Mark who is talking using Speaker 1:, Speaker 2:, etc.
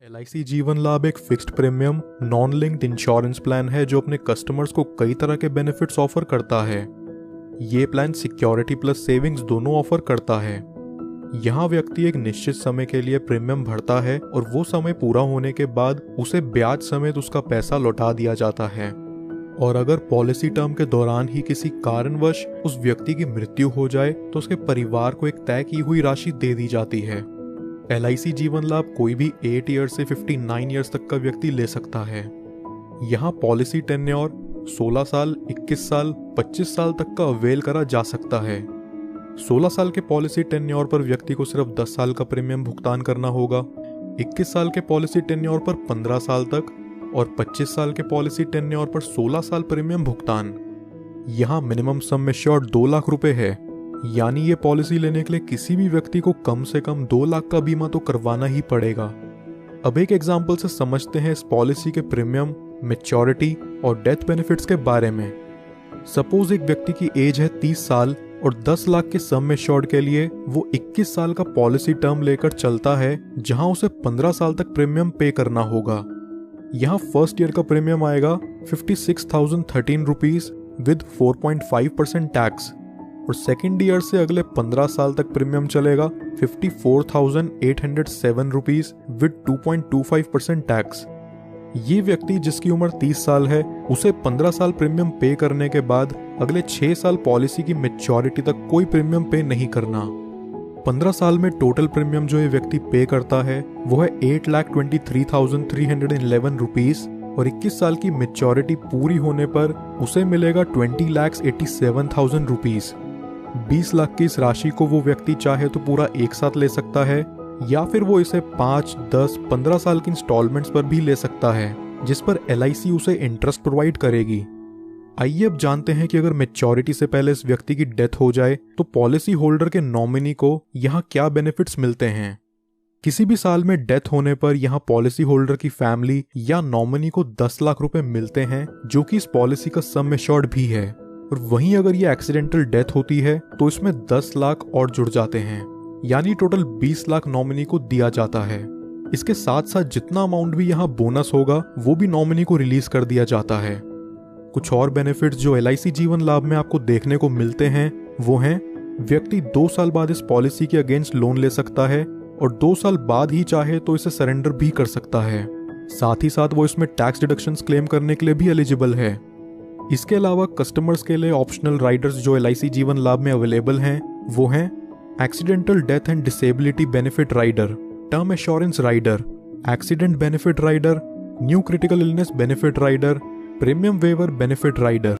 Speaker 1: LIC जीवन लाभ एक fixed premium non linked insurance plan है जो अपने कस्टमर्स को कई तरह के बेनिफिट्स ऑफर करता है। ये प्लान सिक्योरिटी प्लस सेविंग्स दोनों ऑफर करता है। यहाँ व्यक्ति एक निश्चित समय के लिए प्रीमियम भरता है और वो समय पूरा होने के बाद उसे ब्याज समेत उसका पैसा लौटा दिया जाता है। और अगर पॉलिसी टर्म के दौरान ही किसी कारणवश उस व्यक्ति की मृत्यु हो जाए तो उसके परिवार को एक तय की हुई राशि दे दी जाती है। LIC जीवन लाभ कोई भी 8 ईयर से 59 ईयर्स तक का व्यक्ति ले सकता है। यहाँ पॉलिसी टेन्योर 16 साल, 21 साल, 25 साल तक का अवेल करा जा सकता है। 16 साल के पॉलिसी टेन्योर पर व्यक्ति को सिर्फ 10 साल का प्रीमियम भुगतान करना होगा। 21 साल के पॉलिसी टेन्योर पर 15 साल तक और 25 साल के पॉलिसी टेन्योर पर 16 साल प्रीमियम भुगतान। यहाँ मिनिमम सम एश्योर्ड 2 लाख रुपए है, यानी ये पॉलिसी लेने के लिए किसी भी व्यक्ति को कम से कम 2 लाख का बीमा तो करवाना ही पड़ेगा। अब एक एग्जाम्पल से समझते हैं इस पॉलिसी के प्रीमियम, मैच्योरिटी और डेथ बेनिफिट्स के बारे में। सपोज एक व्यक्ति की एज है 30 साल और 10 लाख के सम एश्योर्ड के लिए वो 21 साल का पॉलिसी टर्म लेकर चलता है, जहां उसे 15 साल तक प्रीमियम पे करना होगा। यहाँ फर्स्ट ईयर का प्रीमियम आएगा 56,013 रुपीज विद 4.5% टैक्स और सेकेंड ईयर से अगले 15 साल तक प्रीमियम चलेगा 54,807 रुपीज विद 2.25% टैक्स। ये व्यक्ति जिसकी उम्र 30 साल है उसे 15 साल प्रीमियम पे करने के बाद अगले 6 साल पॉलिसी की मैच्योरिटी तक कोई प्रीमियम पे नहीं करना। 15 साल में टोटल प्रीमियम जो ये व्यक्ति पे करता है वो है 8,23,311 रुपीज और 21 साल की मैच्योरिटी पूरी होने पर उसे मिलेगा 20,87,000 रुपीज। 20 लाख की इस राशि को वो व्यक्ति चाहे तो पूरा एक साथ ले सकता है या फिर वो इसे 5, 10, 15 साल की इंस्टॉलमेंट्स पर भी ले सकता है, जिस पर LIC उसे इंटरेस्ट प्रोवाइड करेगी। आइए अब जानते हैं कि अगर मैच्योरिटी से पहले इस व्यक्ति की डेथ हो जाए तो पॉलिसी होल्डर के नॉमिनी को यहाँ क्या बेनिफिट्स मिलते हैं। किसी भी साल में डेथ होने पर यहाँ पॉलिसी होल्डर की फैमिली या नॉमिनी को 10 लाख रुपए मिलते हैं, जो कि इस पॉलिसी का सम एश्योर्ड भी है। और वहीं अगर ये एक्सीडेंटल डेथ होती है तो इसमें 10 लाख और जुड़ जाते हैं, यानी टोटल 20 लाख नॉमिनी को दिया जाता है। इसके साथ साथ जितना अमाउंट भी यहाँ बोनस होगा वो भी नॉमिनी को रिलीज कर दिया जाता है। कुछ और बेनिफिट्स जो LIC जीवन लाभ में आपको देखने को मिलते हैं वो हैं, व्यक्ति 2 साल बाद इस पॉलिसी के अगेंस्ट लोन ले सकता है और 2 साल बाद ही चाहे तो इसे सरेंडर भी कर सकता है। साथ ही साथ वो इसमें टैक्स डिडक्शंस क्लेम करने के लिए भी एलिजिबल है। इसके अलावा कस्टमर्स के लिए ऑप्शनल राइडर्स जो LIC जीवन लाभ में अवेलेबल हैं वो हैं accidental death and disability benefit rider, term assurance rider, accident benefit rider, new critical illness benefit rider, premium waiver benefit rider.